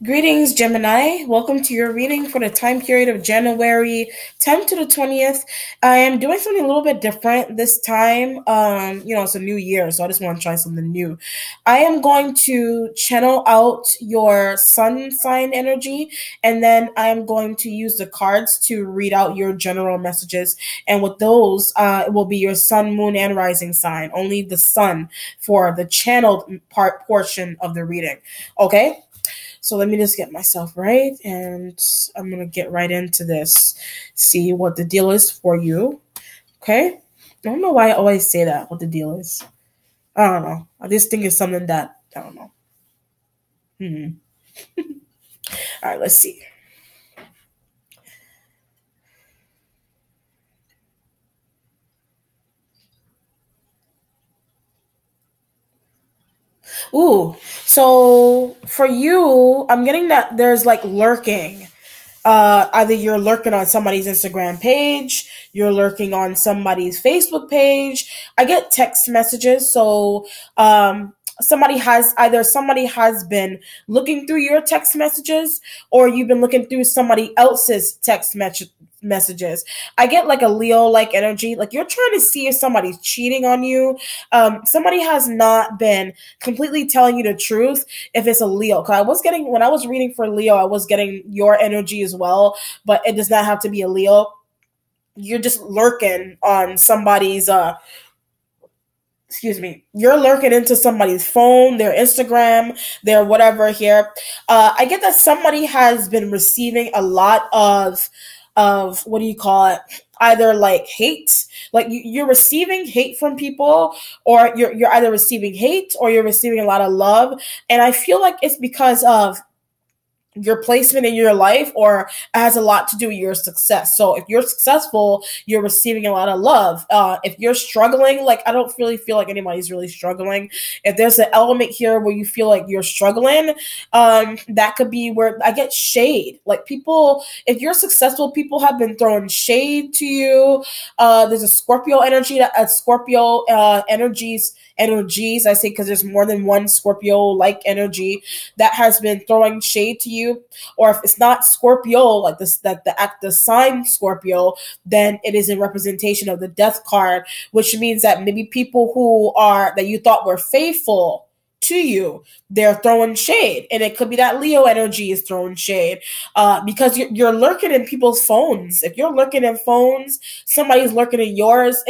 Greetings, Gemini. Welcome to your reading for the time period of January 10th to the 20th. I am doing something a little bit different this time. It's a new year, so I just want to try something new. I am going to channel out your sun sign energy, and then I am going to use the cards to read out your general messages. And with those, it will be your sun, moon, and rising sign. Only the sun for the channeled portion of the reading. Okay? So let me just get myself right, and I'm gonna get right into this. See what the deal is for you. Okay? I don't know why I always say that. What the deal is? I don't know. I just think it's something that I don't know. All right, let's see. Ooh, so for you, I'm getting that there's like lurking. Either you're lurking on somebody's Instagram page, you're lurking on somebody's Facebook page. I get text messages, so somebody has been looking through your text messages, or you've been looking through somebody else's messages. I get like a Leo like energy, like you're trying to see if somebody's cheating on you. Somebody has not been completely telling you the truth if it's a Leo. Because I was getting, when I was reading for Leo, I was getting your energy as well, but it does not have to be a Leo. You're just lurking on somebody's excuse me, you're lurking into somebody's phone, their Instagram, their whatever here. I get that somebody has been receiving a lot of what do you call it? Either like hate, like you're receiving hate from people, or you're either receiving hate or you're receiving a lot of love. And I feel like it's because of your placement in your life, or it has a lot to do with your success. So if you're successful, you're receiving a lot of love. If you're struggling, like I don't really feel like anybody's really struggling. If there's an element here where you feel like you're struggling, that could be where I get shade. Like people, if you're successful, people have been throwing shade to you. There's a Scorpio energy, that Scorpio energies I say, because there's more than one Scorpio like energy that has been throwing shade to you. Or if it's not Scorpio, like this, that the sign Scorpio, then it is a representation of the death card, which means that maybe people who are that you thought were faithful to you, they're throwing shade. And it could be that Leo energy is throwing shade, because you're lurking in people's phones. If you're lurking in phones, somebody's lurking in yours.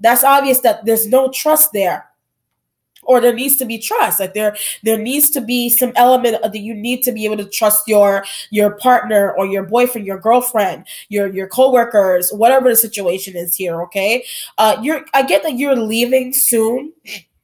That's obvious that there's no trust there, or there needs to be trust. Like there needs to be some element of that. You need to be able to trust your partner, or your boyfriend, your girlfriend, your coworkers, whatever the situation is here. Okay, I get that you're leaving soon.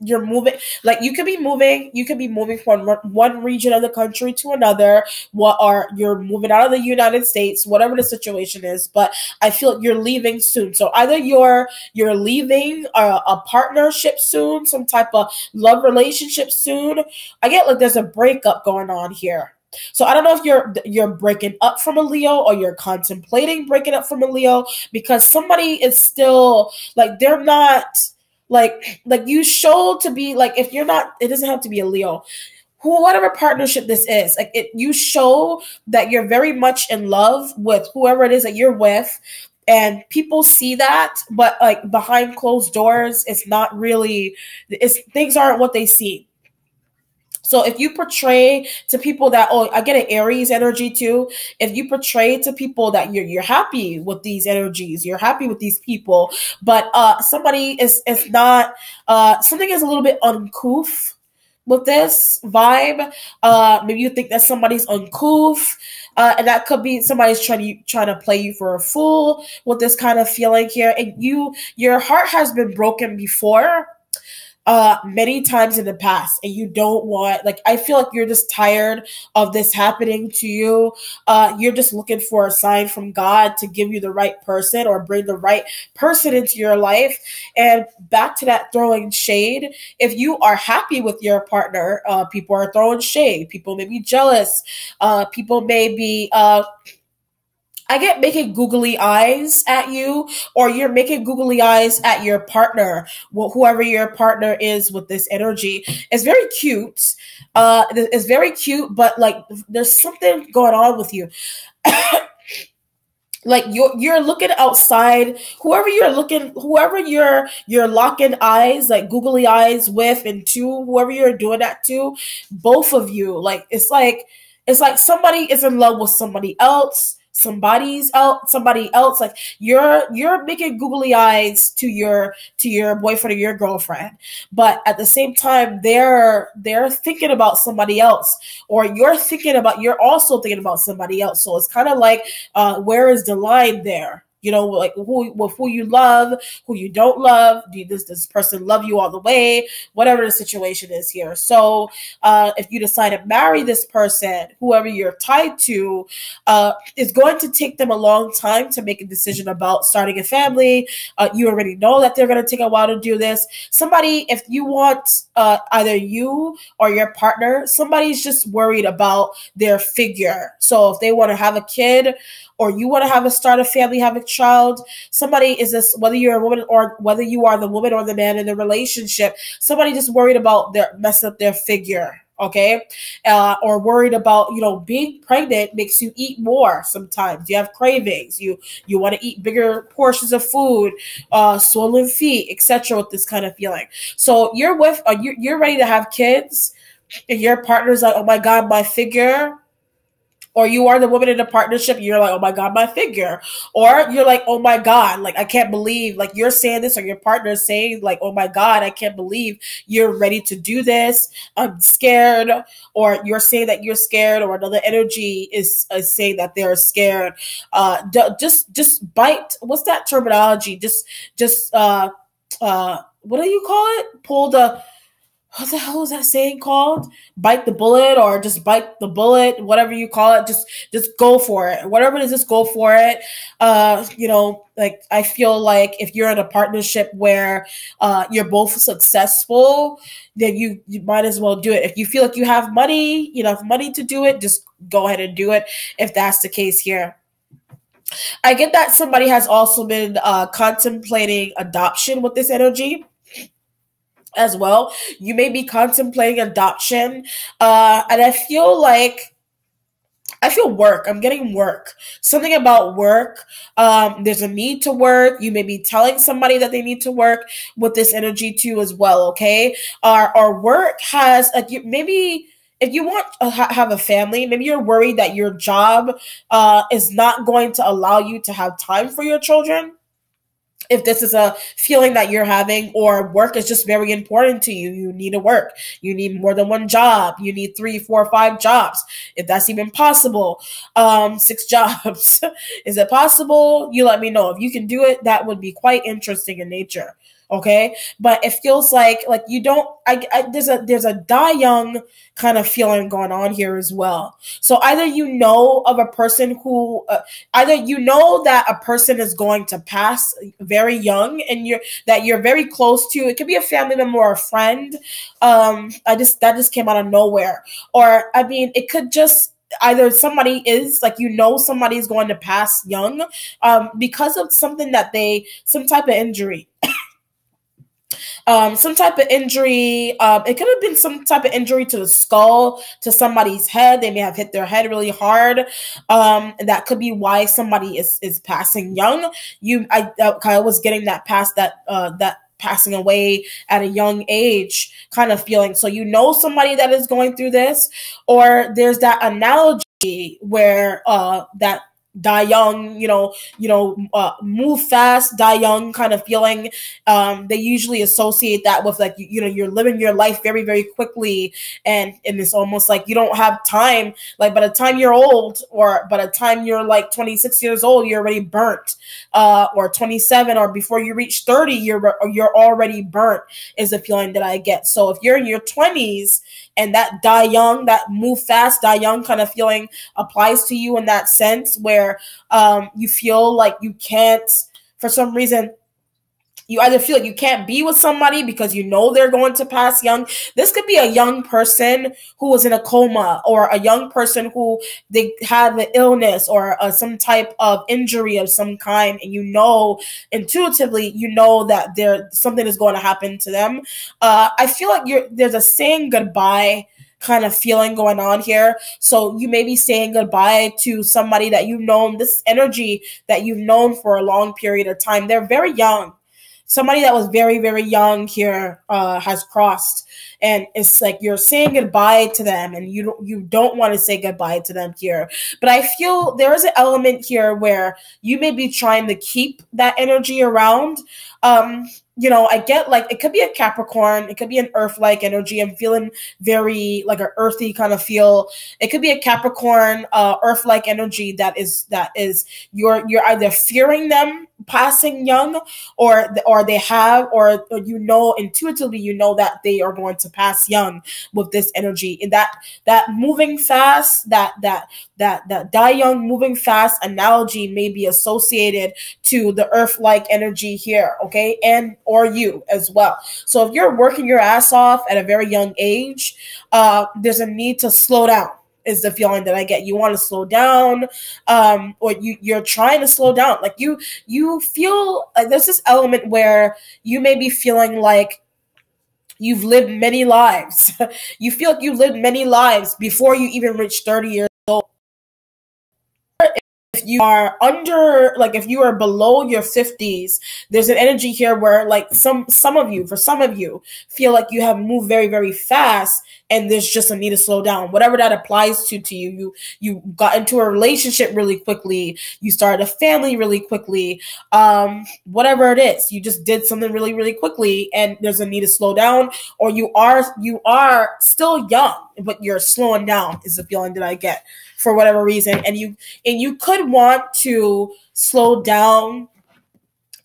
You're moving, like you could be moving from one region of the country to another. Or you're moving out of the United States, whatever the situation is. But I feel you're leaving soon. So either you're leaving a partnership soon, some type of love relationship soon. I get like there's a breakup going on here. So I don't know if you're breaking up from a Leo, or you're contemplating breaking up from a Leo, because somebody is still like they're not like you show to be like, if you're not, it doesn't have to be a Leo, whatever partnership this is, like you show that you're very much in love with whoever it is that you're with, and people see that, but like behind closed doors, it's not really, it's things aren't what they see. So if you portray to people that, oh, I get an Aries energy too. If you portray to people that you're happy with these energies, you're happy with these people, but somebody is not, something is a little bit uncouth with this vibe. Maybe you think that somebody's uncouth, and that could be somebody's trying to play you for a fool with this kind of feeling here. And your heart has been broken before, many times in the past, and you don't want, like, I feel like you're just tired of this happening to you. You're just looking for a sign from God to give you the right person, or bring the right person into your life. And back to that throwing shade, if you are happy with your partner, people are throwing shade. People may be jealous. People may be I get making googly eyes at you, or you're making googly eyes at your partner, whoever your partner is with this energy. It's very cute. It's very cute, but like there's something going on with you. Like you're looking outside, whoever you're locking eyes, like googly eyes with, and to whoever you're doing that to, both of you, like it's like somebody is in love with somebody else, like you're making googly eyes to your boyfriend or your girlfriend, but at the same time they're thinking about somebody else, or you're also thinking about somebody else. So it's kind of like, where is the line there? You know, like who you love, who you don't love. Does this person love you all the way? Whatever the situation is here. So, if you decide to marry this person, whoever you're tied to, it's going to take them a long time to make a decision about starting a family. You already know that they're going to take a while to do this. Somebody, if you want, either you or your partner, somebody's just worried about their figure. So if they want to have a kid, or you want to start a family, have a child, somebody is this, whether you're a woman or whether you are the woman or the man in the relationship, somebody just worried about their messing up their figure. Okay. Or worried about, being pregnant makes you eat more. Sometimes you have cravings. You want to eat bigger portions of food, swollen feet, etc. with this kind of feeling. So you're ready to have kids, and your partner's like, oh my God, my figure. Or you are the woman in a partnership, you're like, oh my God, my figure. Or you're like, oh my God, like, I can't believe, like, you're saying this, or your partner is saying, like, oh my God, I can't believe you're ready to do this. I'm scared. Or you're saying that you're scared, or another energy is saying that they're scared. Just bite. What's that terminology? What do you call it? Pull the, what the hell is that saying called? Bite the bullet, or just bite the bullet, whatever you call it. Just go for it. Whatever it is, just go for it. Like, I feel like if you're in a partnership where you're both successful, then you might as well do it. If you feel like you have enough money to do it, just go ahead and do it. If that's the case here. I get that somebody has also been contemplating adoption with this energy as well. You may be contemplating adoption. And I feel work. I'm getting work. Something about work. There's a need to work. You may be telling somebody that they need to work with this energy too as well. Okay. Our work has, maybe if you want to have a family, maybe you're worried that your job is not going to allow you to have time for your children. If this is a feeling that you're having, or work is just very important to you, you need to work. You need more than one job. You need 3, 4, 5 jobs, if that's even possible. 6 jobs. Is it possible? You let me know. If you can do it, that would be quite interesting in nature. Okay, but it feels like you don't. There's a die young kind of feeling going on here as well. So either you know of a person who, either you know that a person is going to pass very young, and you're very close to. It could be a family member or a friend. That just came out of nowhere, or I mean, it could just either somebody is like, somebody is going to pass young, because of some type of injury. Some type of injury. It could have been some type of injury to the skull, to somebody's head. They may have hit their head really hard. And that could be why somebody is passing young. I was getting that that passing away at a young age kind of feeling. So somebody that is going through this, or there's that analogy where that die young, move fast, die young kind of feeling. They usually associate that with, like, you're living your life very, very quickly, and it's almost like you don't have time. Like, by the time you're old, or by the time you're like 26 years old, you're already burnt. Or 27, or before you reach 30, you're already burnt, is the feeling that I get. So if you're in your 20s, and that die young, that move fast, die young kind of feeling applies to you in that sense, where you feel like you can't, for some reason, You either feel like you can't be with somebody because you know they're going to pass young. This could be a young person who was in a coma, or a young person who they had the illness, or some type of injury of some kind, and you know intuitively, you know that there something is going to happen to them. I feel like there's a saying goodbye kind of feeling going on here. So you may be saying goodbye to somebody that you've known, this energy that you've known for a long period of time. They're very young. Somebody that was very, very young here has crossed, and it's like you're saying goodbye to them, and you don't want to say goodbye to them here. But I feel there is an element here where you may be trying to keep that energy around. Um, I get, like, it could be a Capricorn, it could be an Earth-like energy. I'm feeling very like an earthy kind of feel. It could be a Capricorn, Earth-like energy that is you're either fearing them passing young, or they have, or intuitively you know that they are going to pass young with this energy. And that moving fast, that die young moving fast analogy may be associated to the earth-like energy here, okay, and or you as well. So if you're working your ass off at a very young age, there's a need to slow down, is the feeling that I get. You want to slow down, or you're trying to slow down. Like you feel like there's this element where you may be feeling like you've lived many lives. You feel like you lived many lives before you even reach 30 years old. If you are under, like, if you are below your 50s, there's an energy here where, like, for some of you feel like you have moved very, very fast, and there's just a need to slow down. Whatever that applies to you got into a relationship really quickly, you started a family really quickly, whatever it is, you just did something really, really quickly, and there's a need to slow down. Or you are still young, but you're slowing down, is the feeling that I get, for whatever reason. And you could want to slow down.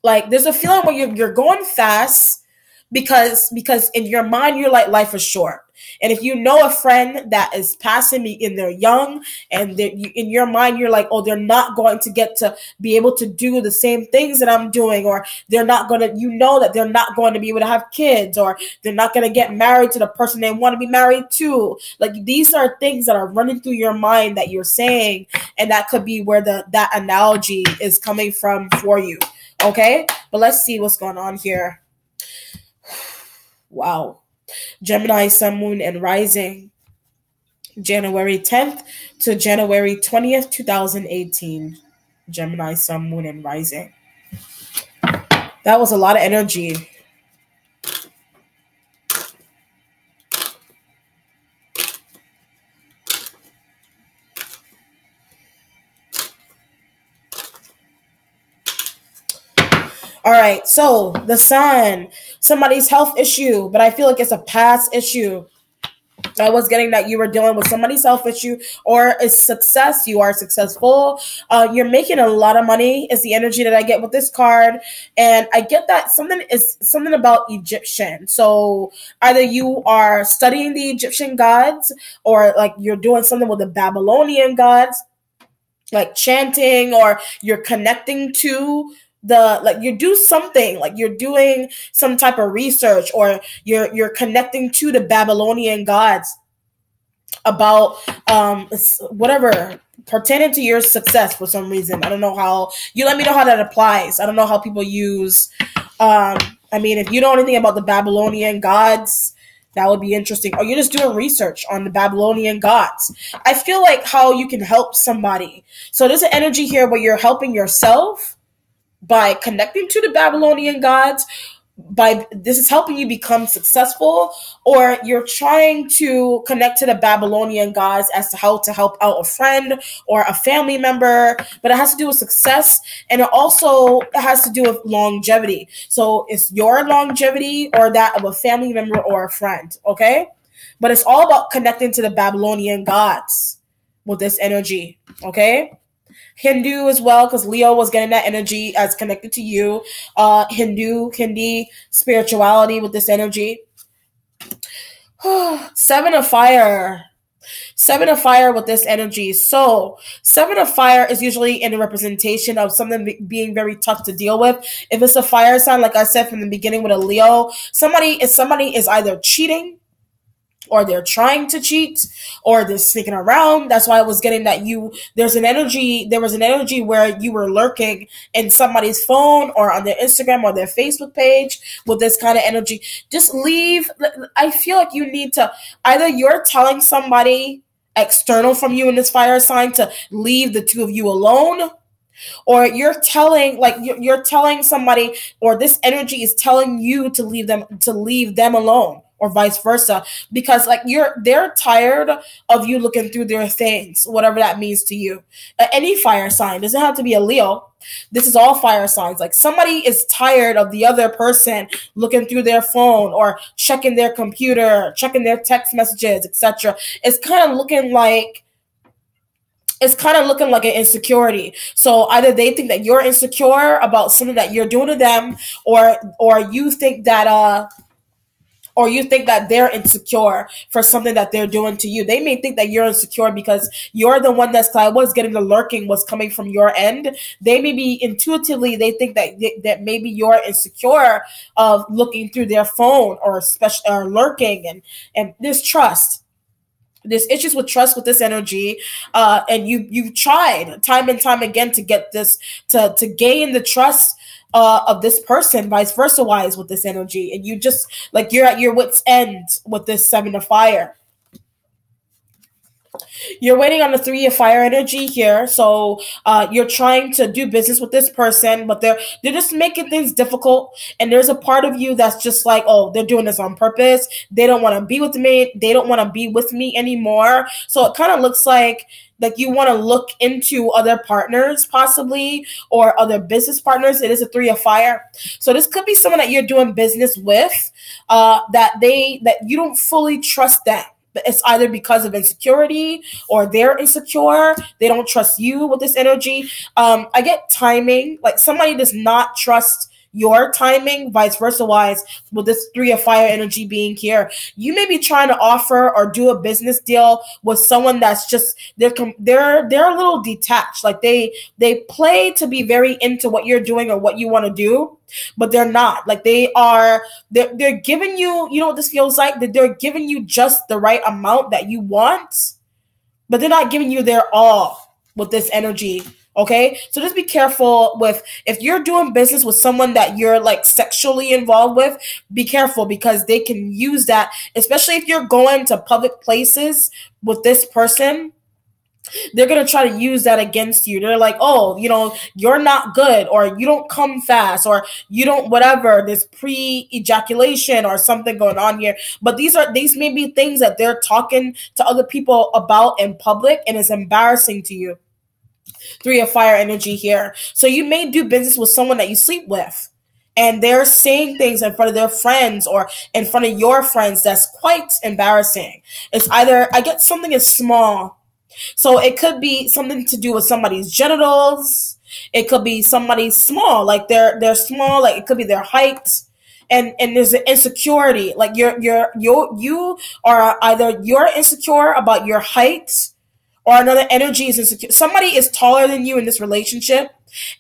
Like, there's a feeling where you're going fast because in your mind you're like, life is short. And if you know a friend that is passing me and they're young, and in your mind you're like, oh, they're not going to get to be able to do the same things that I'm doing, or they're not going to, that they're not going to be able to have kids, or they're not going to get married to the person they want to be married to. Like, these are things that are running through your mind that you're saying, and that could be where that analogy is coming from for you. Okay, but let's see what's going on here. Wow. Gemini, Sun, Moon, and Rising, January 10th to January 20th, 2018. Gemini, Sun, Moon, and Rising. That was a lot of energy. All right, so the Sun, somebody's health issue, but I feel like it's a past issue. I was getting that you were dealing with somebody's health issue, or a success. You are successful. You're making a lot of money is the energy that I get with this card. And I get that something about Egyptian. So either you are studying the Egyptian gods, or like you're doing something with the Babylonian gods, like chanting, or you're connecting to you do something, like you're doing some type of research, or you're connecting to the Babylonian gods about whatever pertaining to your success for some reason. I don't know how. You let me know how that applies. I don't know how people use if you know anything about the Babylonian gods, that would be interesting. Or you're just doing research on the Babylonian gods. I feel like how you can help somebody. So there's an energy here where you're helping yourself by connecting to the Babylonian gods. This is helping you become successful, or you're trying to connect to the Babylonian gods as to how to help out a friend or a family member. But it has to do with success, and it has to do with longevity. So it's your longevity or that of a family member or a friend, okay? But it's all about connecting to the Babylonian gods with this energy, okay? Hindu as well, because Leo was getting that energy as connected to you. Hindi, spirituality with this energy. Seven of Fire. Seven of fire with this energy. So, seven of fire is usually in a representation of something being very tough to deal with. If it's a fire sign, like I said from the beginning with a Leo, somebody is either cheating, or they're trying to cheat, or they're sneaking around. That's why I was getting that there was an energy where you were lurking in somebody's phone or on their Instagram or their Facebook page with this kind of energy. Just leave. I feel like you need to, either you're telling somebody external from you in this fire sign to leave the two of you alone, or you're telling somebody, or this energy is telling you to leave them alone, or vice versa, because like they're tired of you looking through their things, whatever that means to you. Any fire sign doesn't have to be a Leo. This is all fire signs. Like, somebody is tired of the other person looking through their phone or checking their computer, checking their text messages, etc. It's kind of looking like an insecurity. So either they think that you're insecure about something that you're doing to them, or you think that they're insecure for something that they're doing to you. They may think that you're insecure because you're the one that's like, was getting the lurking was coming from your end. They may be intuitively, they think that maybe you're insecure of looking through their phone, or lurking, and distrust. There's issues with trust with this energy, and you've tried time and time again to get this, to gain the trust of this person, vice versa wise with this energy, and you just, like, you're at your wit's end with this seven of fire. You're waiting on the three of fire energy here. So you're trying to do business with this person, but they're just making things difficult. And there's a part of you that's just like, oh, they're doing this on purpose. They don't want to be with me. They don't want to be with me anymore. So it kind of looks like you want to look into other partners possibly, or other business partners. It is a three of fire. So this could be someone that you're doing business with, that you don't fully trust them. It's either because of insecurity, or they're insecure. They don't trust you with this energy. I get timing. Like, somebody does not trust your timing, vice versa wise, with this three of fire energy being here. You may be trying to offer or do a business deal with someone that's just, they're a little detached. Like, they play to be very into what you're doing or what you want to do, but they're not. Like, they're giving you, you know what this feels like? That they're giving you just the right amount that you want, but they're not giving you their all with this energy. Okay, so just be careful with, if you're doing business with someone that you're like sexually involved with, be careful, because they can use that, especially if you're going to public places with this person. They're going to try to use that against you. They're like, oh, you're not good, or you don't come fast, or you don't whatever, there's pre-ejaculation or something going on here. But these may be things that they're talking to other people about in public, and it's embarrassing to you. Three of fire energy here. So you may do business with someone that you sleep with, and they're saying things in front of their friends or in front of your friends that's quite embarrassing. It's either, I get something is small. So it could be something to do with somebody's genitals. It could be somebody small, like they're small, like it could be their height. And there's an insecurity. Like you are either you're insecure about your height, or another energy is insecure. Somebody is taller than you in this relationship,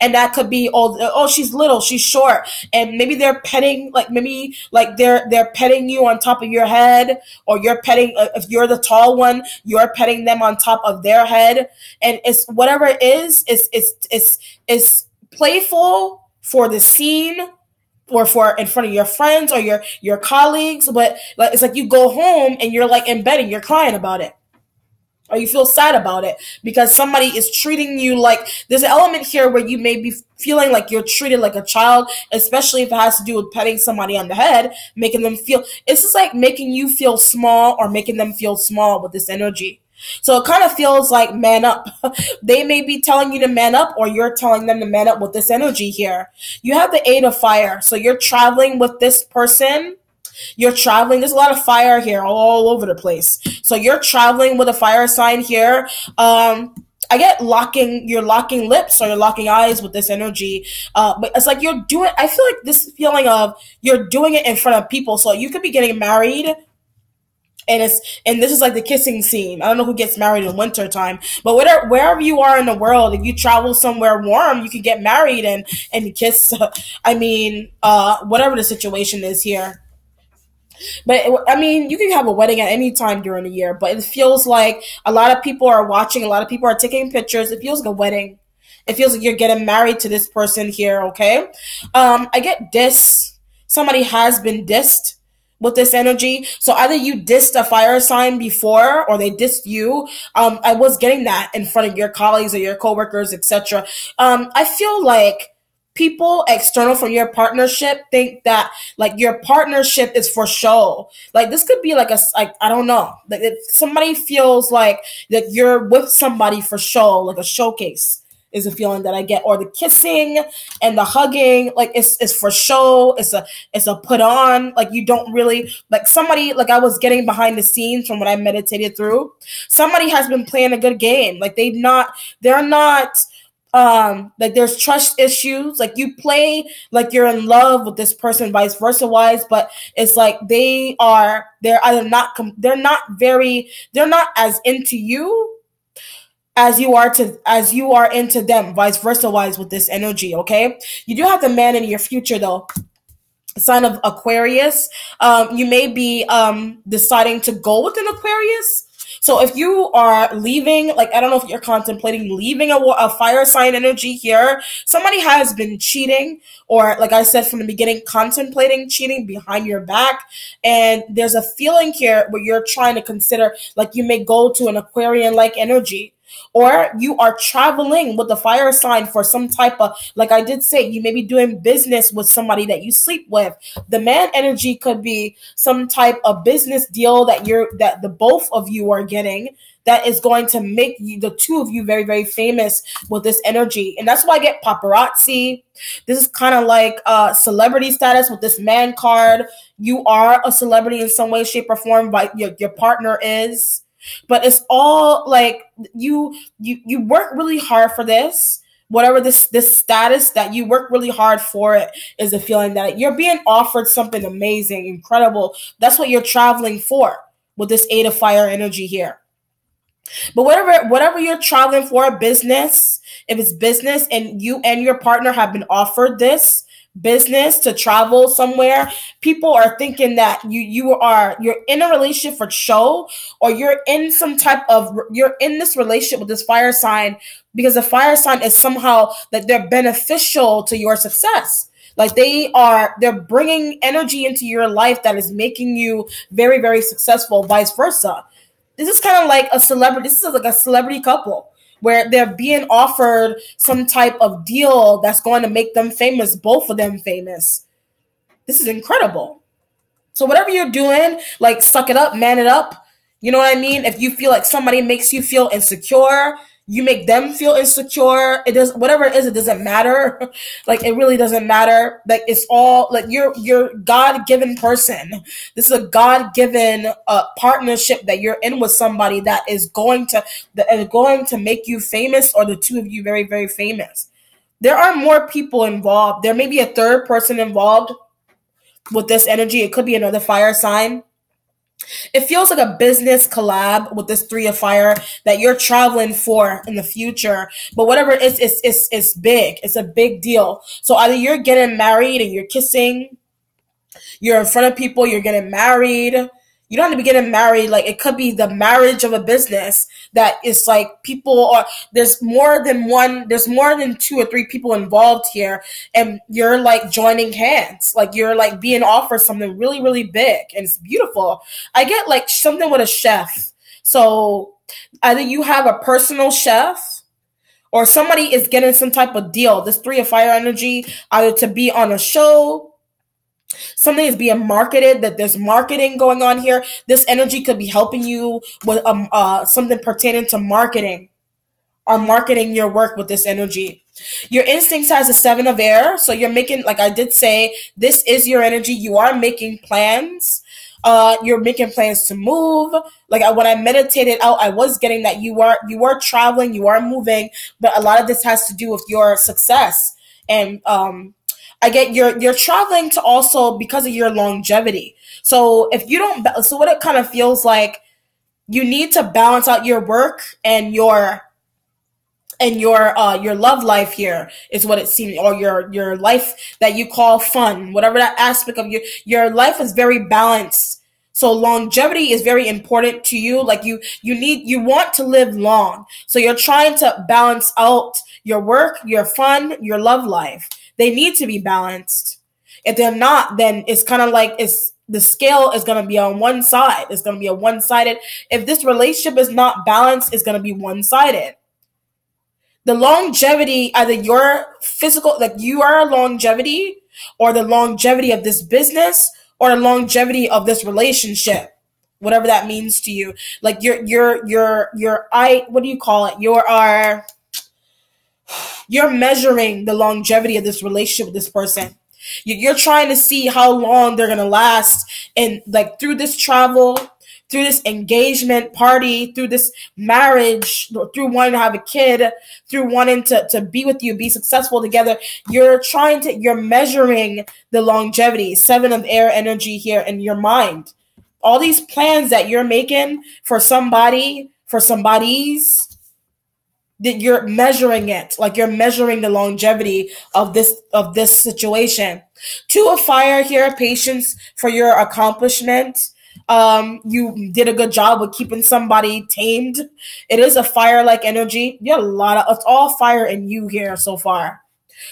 and that could be, oh, she's little, she's short, and maybe they're petting, like maybe like they're petting you on top of your head, or you're petting, if you're the tall one, you're petting them on top of their head, and it's whatever it is, it's playful for the scene, or for in front of your friends or your colleagues, but like, it's like you go home and you're like in bed and you're crying about it, or you feel sad about it because somebody is treating you like, there's an element here where you may be feeling like you're treated like a child, especially if it has to do with petting somebody on the head, making them feel, it's just like making you feel small or making them feel small with this energy. So it kind of feels like man up. They may be telling you to man up, or you're telling them to man up with this energy here. You have the Eight of Fire. So you're traveling with this person. You're traveling. There's a lot of fire here all over the place. So you're traveling with a fire sign here. I get you're locking lips, or you're locking eyes with this energy. But it's like I feel like this feeling of you're doing it in front of people. So you could be getting married, and this is like the kissing scene. I don't know who gets married in winter time, but wherever you are in the world, if you travel somewhere warm, you could get married and kiss. I mean, whatever the situation is here. But I mean, you can have a wedding at any time during the year, but it feels like a lot of people are watching, a lot of people are taking pictures. It feels like a wedding. It feels like you're getting married to this person here, okay? I get diss. Somebody has been dissed with this energy. So either you dissed a fire sign before or they dissed you. I was getting that in front of your colleagues or your coworkers, etc. I feel like people external from your partnership think that like your partnership is for show. Like this could be like like I don't know. Like if somebody feels like that you're with somebody for show, like a showcase is a feeling that I get, or the kissing and the hugging, like it's for show. It's a put on. Like you don't really like somebody. Like I was getting behind the scenes from what I meditated through. Somebody has been playing a good game. Like they're not like there's trust issues, like you play like you're in love with this person vice versa wise, but it's like they're either not they're not as into you as you are into them vice versa wise with this energy. Okay, you do have the man in your future though, sign of Aquarius. You may be deciding to go with an Aquarius. So if you are leaving, like I don't know if you're contemplating leaving a fire sign energy here, somebody has been cheating, or like I said from the beginning, contemplating cheating behind your back. And there's a feeling here where you're trying to consider, like you may go to an Aquarian like energy, or you are traveling with the fire sign for some type of, like I did say, you may be doing business with somebody that you sleep with. The man energy could be some type of business deal that the both of you are getting, that is going to make you, the two of you, very very famous with this energy. And that's why I get paparazzi. This is kind of like celebrity status with this man card. You are a celebrity in some way, shape, or form, but your partner is. But it's all like you work really hard for this. Whatever this status that you work really hard for, it is a feeling that you're being offered something amazing, incredible. That's what you're traveling for with this Eight of Fire energy here. But whatever you're traveling for, business, if it's business and you and your partner have been offered this business to travel somewhere, people are thinking that you're in a relationship for show, or you're in this relationship with this fire sign because the fire sign is somehow that they're beneficial to your success. Like they're bringing energy into your life that is making you very very successful, vice versa. This is kind of like a celebrity. This is like a celebrity couple where they're being offered some type of deal that's going to make them famous, both of them famous. This is incredible. So whatever you're doing, like suck it up, man it up. You know what I mean? If you feel like somebody makes you feel insecure, you make them feel insecure. It does whatever it is, it doesn't matter. Like it really doesn't matter. Like it's all like you're God-given person. This is a God-given partnership that you're in with somebody that is going to make you famous, or the two of you very very famous. There are more people involved. There may be a third person involved with this energy. It could be another fire sign. It feels like a business collab with this Three of Fire that you're traveling for in the future. But whatever it is, it's big. It's a big deal. So either you're getting married and you're kissing, you're in front of people, you're getting married. You don't have to be getting married. Like it could be the marriage of a business that is like people are, there's more than two or three people involved here, and you're like joining hands. Like you're like being offered something really, really big, and it's beautiful. I get like something with a chef. So either you have a personal chef, or somebody is getting some type of deal. This Three of Fire energy, either to be on a show, something is being marketed, that there's marketing going on here. This energy could be helping you with something pertaining to marketing, or marketing your work with this energy. Your instincts has a Seven of Air, so you're making, like I did say, this is your energy. You are making plans. You're making plans to move. Like when I meditated out, I was getting that you are traveling, you are moving, but a lot of this has to do with your success. And I get you're traveling to also because of your longevity. So if you don't, so what it kind of feels like, you need to balance out your work and your love life here is what it seems, or your life that you call fun, whatever that aspect of your life is very balanced. So longevity is very important to you. Like you want to live long, so you're trying to balance out your work, your fun, your love life. They need to be balanced. If they're not, then it's kind of like it's the scale is going to be on one side. It's going to be a one-sided. If this relationship is not balanced, it's going to be one-sided. The longevity, either your physical, like your longevity, or the longevity of this business, or the longevity of this relationship, whatever that means to you. Like what do you call it? You're measuring the longevity of this relationship with this person. You're trying to see how long they're gonna last, and like through this travel, through this engagement party, through this marriage, through wanting to have a kid, through wanting to be with you, be successful together. You're measuring the longevity. 7 of air energy here in your mind. All these plans that you're making for somebody, for somebody's, that you're measuring it, like you're measuring the longevity of this situation. 2 of fire here, patience for your accomplishment. You did a good job with keeping somebody tamed. It is a fire like energy. You have a lot of, it's all fire in you here so far.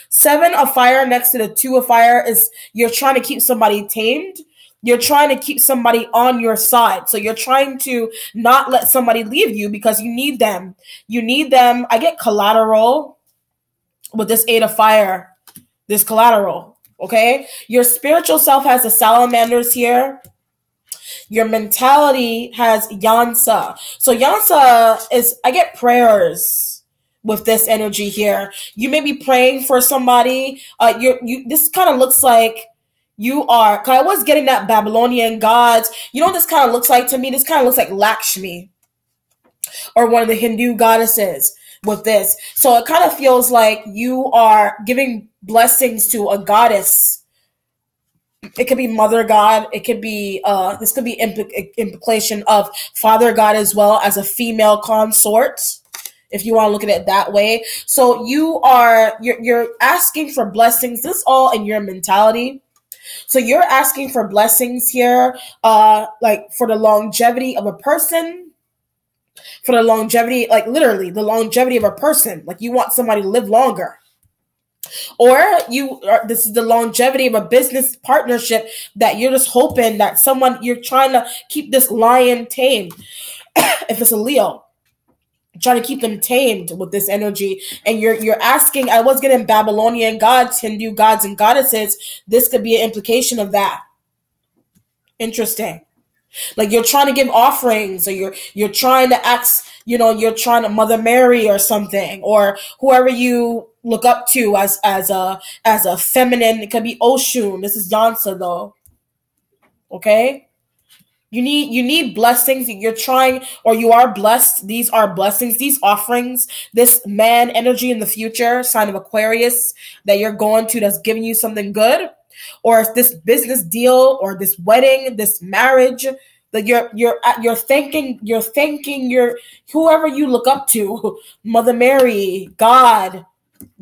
7 of fire next to the 2 of fire is you're trying to keep somebody tamed. You're trying to keep somebody on your side. So you're trying to not let somebody leave you because you need them. You need them. I get collateral with this 8 of fire. This collateral. Okay? Your spiritual self has the salamanders here. Your mentality has Yansa. So Yansa is, I get prayers with this energy here. You may be praying for somebody. This kind of looks like you are, cause I was getting that Babylonian gods. You know what this kind of looks like to me? This kind of looks like Lakshmi or one of the Hindu goddesses with this. So it kind of feels like you are giving blessings to a goddess. It could be mother god. It could be, this could be implication of father god as well as a female consort, if you want to look at it that way. So you're asking for blessings. This is all in your mentality. So you're asking for blessings here, like for the longevity of a person, for the longevity, like literally the longevity of a person. Like you want somebody to live longer. Or this is the longevity of a business partnership that you're just hoping that you're trying to keep this lion tamed. If it's a Leo, trying to keep them tamed with this energy, and you're asking. I was getting Babylonian gods, Hindu gods and goddesses. This could be an implication of that. Interesting. Like you're trying to give offerings, or you're trying to ask. You're trying to Mother Mary or something, or whoever you look up to as a feminine. It could be Oshun. This is Yansa though. Okay. You need blessings. You're trying, or you are blessed. These are blessings. These offerings. This man energy in the future, sign of Aquarius, that you're going to, that's giving you something good, or if this business deal, or this wedding, this marriage, that you're thanking your whoever you look up to, Mother Mary, God,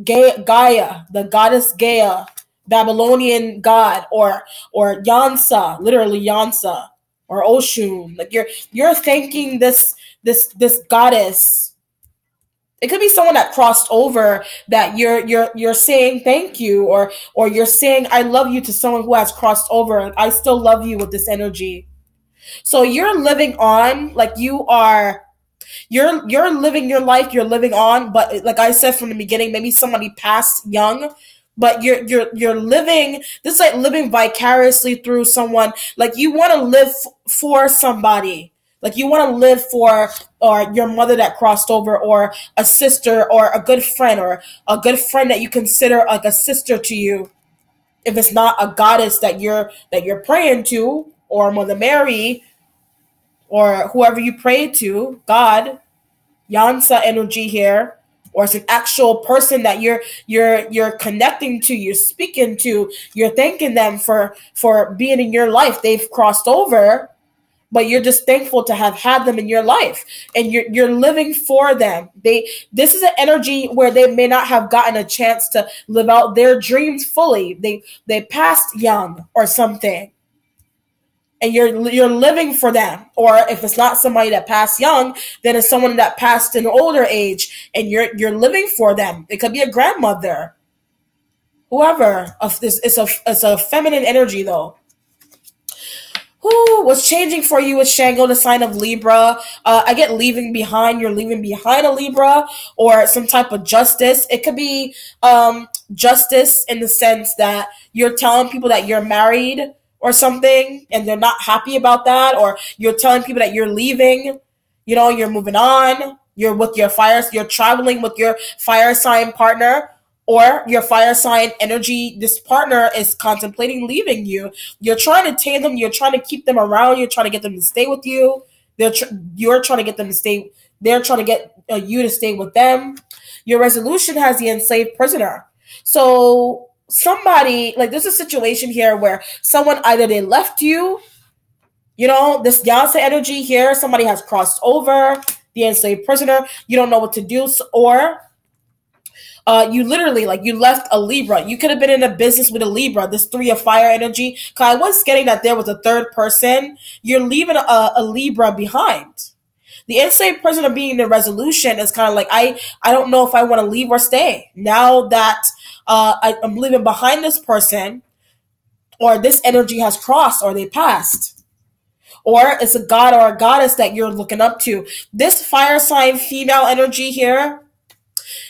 Gaia, the goddess Gaia, Babylonian god, or Yansa, literally Yansa, or Oshun. Like you're thanking this goddess. It could be someone that crossed over, that you're saying thank you, or you're saying I love you to someone who has crossed over. I still love you with this energy. So you're living on, like you're living your life, you're living on, but like I said from the beginning, maybe somebody passed young, but you're living, this is like living vicariously through someone. Like you want to live for somebody. Like you want to live for, or your mother that crossed over, or a sister, or a good friend, or a good friend that you consider like a sister to you. If it's not a goddess that you're praying to, or Mother Mary, or whoever you pray to, God, Yansa energy here. or it's an actual person that you're connecting to, you're speaking to, you're thanking them for being in your life. They've crossed over, but you're just thankful to have had them in your life, and you're living for them. This is an energy where they may not have gotten a chance to live out their dreams fully. They passed young or something, and you're living for them. Or if it's not somebody that passed young, then it's someone that passed in older age, and you're living for them. It could be a grandmother, whoever. Of this, it's a feminine energy though. Who was changing for you with Shango, the sign of Libra? I get leaving behind. You're leaving behind a Libra, or some type of justice. It could be justice in the sense that you're telling people that you're married or something, and they're not happy about that, or you're telling people that you're leaving. You're moving on. You're with your fire. You're traveling with your fire sign partner, or your fire sign energy. This partner is contemplating leaving you. You're trying to tame them. You're trying to keep them around. You're trying to get them to stay with you. You're trying to get them to stay. They're trying to get you to stay with them. Your resolution has the enslaved prisoner. So somebody, like, there's a situation here where someone, either they left you, this Yasa energy here, somebody has crossed over, the enslaved prisoner, you don't know what to do, or you literally, like, you left a Libra. You could have been in a business with a Libra, this 3 of fire energy. Because I was getting that there was a third person. You're leaving a Libra behind. The enslaved prisoner being the resolution is kind of like, I don't know if I want to leave or stay. Now that I'm leaving behind this person, or this energy has crossed, or they passed. Or it's a god or a goddess that you're looking up to. This fire sign female energy here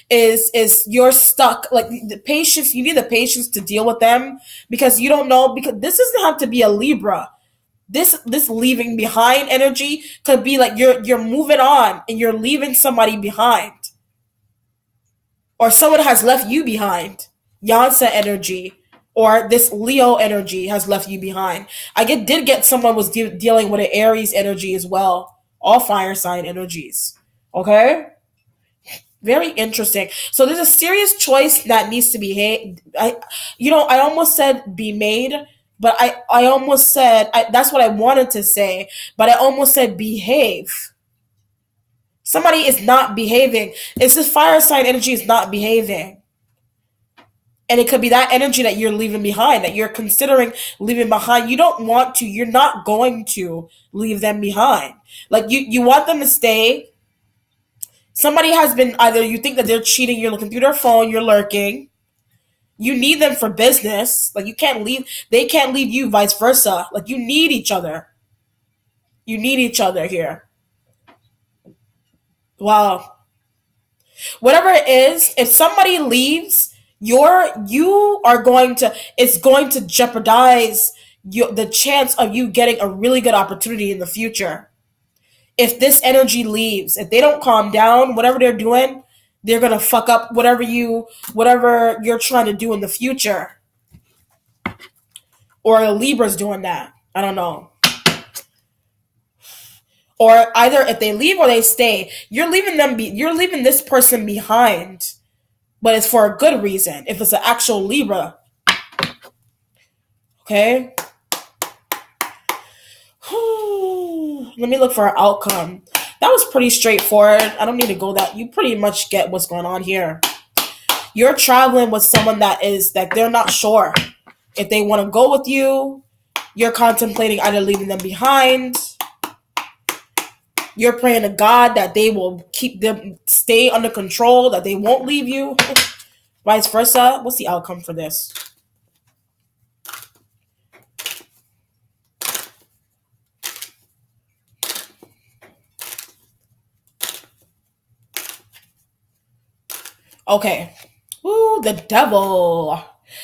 is you're stuck. Like, the patience, you need the patience to deal with them, because you don't know, because this doesn't have to be a Libra. This leaving behind energy could be like you're moving on and you're leaving somebody behind, or someone has left you behind. Yansa energy, or this Leo energy has left you behind. Did get someone was dealing with an Aries energy as well. All fire sign energies. Okay. Very interesting. So there's a serious choice that needs to be I almost said be made, but I almost said, that's what I wanted to say, but I almost said behave. Somebody is not behaving. It's this fire sign energy is not behaving. And it could be that energy that you're leaving behind, that you're considering leaving behind. You don't want to, you're not going to leave them behind. Like, you want them to stay. Somebody has been, either you think that they're cheating, you're looking through their phone, you're lurking. You need them for business. Like, you can't leave, they can't leave you, vice versa. Like, you need each other. You need each other here. Wow. Whatever it is, if somebody leaves, it's going to jeopardize the chance of you getting a really good opportunity in the future. If this energy leaves, if they don't calm down, whatever they're doing, they're gonna fuck up whatever you're trying to do in the future. Or a Libra's doing that. I don't know. Or either if they leave or they stay, you're leaving this person behind, but it's for a good reason. If it's an actual Libra, okay. Let me look for an outcome. That was pretty straightforward. I don't need to go that. You pretty much get what's going on here. You're traveling with someone that they're not sure if they want to go with you. You're contemplating either leaving them behind. You're praying to God that they will keep them, stay under control, that they won't leave you. Vice versa. What's the outcome for this? Okay. Ooh, the devil.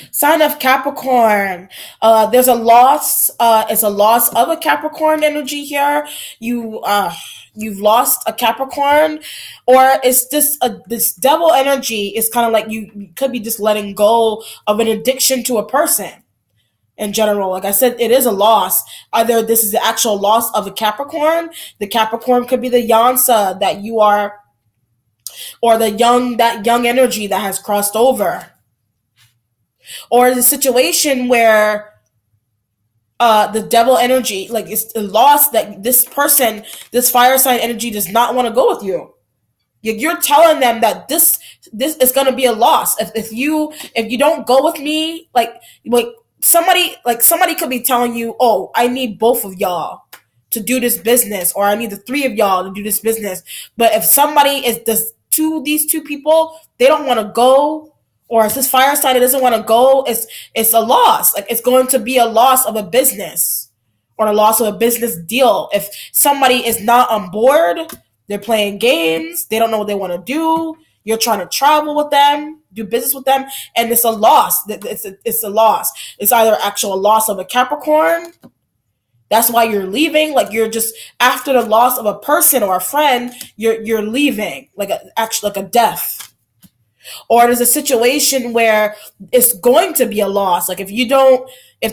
Sign of Capricorn. There's a loss. It's a loss of a Capricorn energy here. You've lost a Capricorn, or it's just this devil energy is kind of like you could be just letting go of an addiction to a person in general. Like I said, it is a loss. Either this is the actual loss of a Capricorn. The Capricorn could be the Yansa that you are or that young energy that has crossed over, or the situation where the devil energy, like it's lost, that this person, this fire sign energy does not want to go with you. You're telling them that this is going to be a loss if you don't go with me. Like somebody could be telling you, oh, I need both of y'all to do this business, or I need the three of y'all to do this business. But if somebody is these two people, they don't want to go, or if this fire sign doesn't want to go, it's a loss. Like it's going to be a loss of a business or a loss of a business deal. If somebody is not on board, they're playing games, they don't know what they want to do. You're trying to travel with them, do business with them, and it's a loss. It's a loss. It's either actual loss of a Capricorn. That's why you're leaving. Like you're just after the loss of a person or a friend, you're leaving actually like a death. Or there's a situation where it's going to be a loss. Like if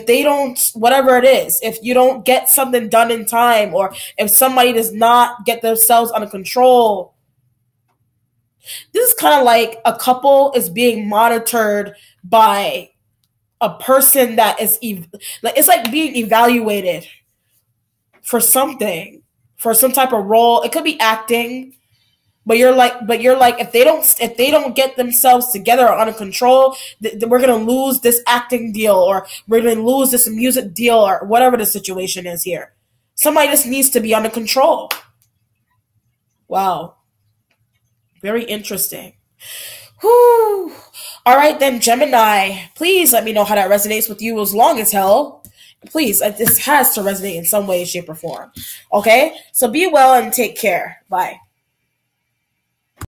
they don't, whatever it is, if you don't get something done in time, or if somebody does not get themselves under control, this is kind of like a couple is being monitored by a person that is it's like being evaluated for something, for some type of role. It could be acting. But you're like, if they don't get themselves together or under control, we're gonna lose this acting deal, or we're gonna lose this music deal, or whatever the situation is here. Somebody just needs to be under control. Wow, very interesting. Whew. All right then, Gemini. Please let me know how that resonates with you. As long as hell, please, this has to resonate in some way, shape, or form. Okay, so be well and take care. Bye.